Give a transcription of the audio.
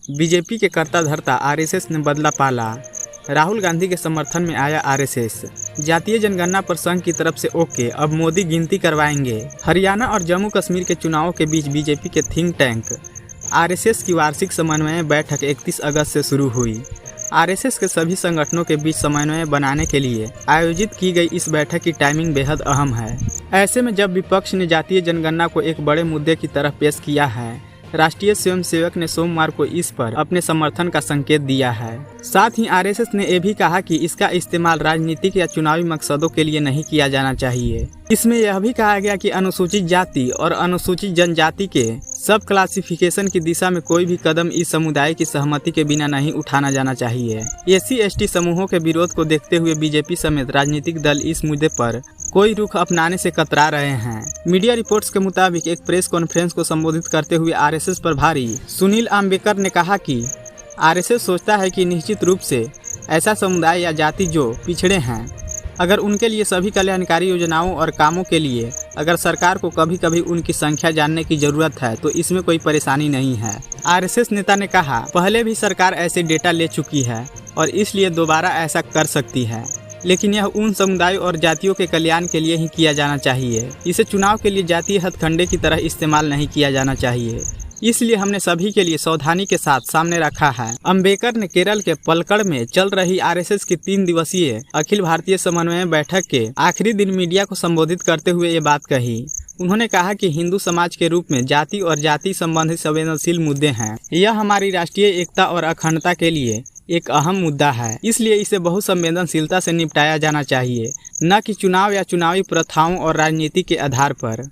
BJP के करता धरता आरएसएस ने बदला पाला। राहुल गांधी के समर्थन में आया आरएसएस। जातीय जनगणना पर संघ की तरफ से ओके, अब मोदी गिनती करवाएंगे। हरियाणा और जम्मू कश्मीर के चुनावों के बीच बीजेपी के थिंक टैंक आरएसएस की वार्षिक समन्वय बैठक 31 अगस्त से शुरू हुई। आरएसएस के सभी संगठनों के बीच समन्वय बनाने के लिए आयोजित की गई इस बैठक की टाइमिंग बेहद अहम है। ऐसे में जब विपक्ष ने जातीय जनगणना को एक बड़े मुद्दे की तरह पेश किया है, राष्ट्रीय स्वयंसेवक ने सोमवार को इस पर अपने समर्थन का संकेत दिया है। साथ ही आरएसएस ने यह भी कहा कि इसका इस्तेमाल राजनीतिक या चुनावी मकसदों के लिए नहीं किया जाना चाहिए। इसमें यह भी कहा गया कि अनुसूचित जाति और अनुसूचित जनजाति के सब क्लासिफिकेशन की दिशा में कोई भी कदम इस समुदाय की सहमति के बिना नहीं उठाना जाना चाहिए। SC/ST समूहों के विरोध को देखते हुए बीजेपी समेत राजनीतिक दल इस मुद्दे पर कोई रुख अपनाने से कतरा रहे हैं। मीडिया रिपोर्ट्स के मुताबिक एक प्रेस कॉन्फ्रेंस को संबोधित करते हुए आरएसएस प्रभारी सुनील अम्बेकर ने कहा कि आरएसएस सोचता है कि निश्चित रूप से ऐसा समुदाय या जाति जो पिछड़े हैं, अगर उनके लिए सभी कल्याणकारी योजनाओं और कामों के लिए अगर सरकार को कभी कभी उनकी संख्या जानने की जरूरत है तो इसमें कोई परेशानी नहीं है। आरएसएस नेता ने कहा, पहले भी सरकार ऐसे डेटा ले चुकी है और इसलिए दोबारा ऐसा कर सकती है, लेकिन यह उन समुदायों और जातियों के कल्याण के लिए ही किया जाना चाहिए। इसे चुनाव के लिए जातीय हथकंडे की तरह इस्तेमाल नहीं किया जाना चाहिए, इसलिए हमने सभी के लिए सावधानी के साथ सामने रखा है। अम्बेकर ने केरल के पलक्कड़ में चल रही आरएसएस की 3 दिवसीय अखिल भारतीय समन्वय बैठक के आखिरी दिन मीडिया को संबोधित करते हुए ये बात कही। उन्होंने कहा कि हिंदू समाज के रूप में जाति और जाति संबंधित संवेदनशील मुद्दे हैं। यह हमारी राष्ट्रीय एकता और अखंडता के लिए एक अहम मुद्दा है, इसलिए इसे बहुत संवेदनशीलता से निपटाया जाना चाहिए, न कि चुनाव या चुनावी प्रथाओं और राजनीति के आधार पर।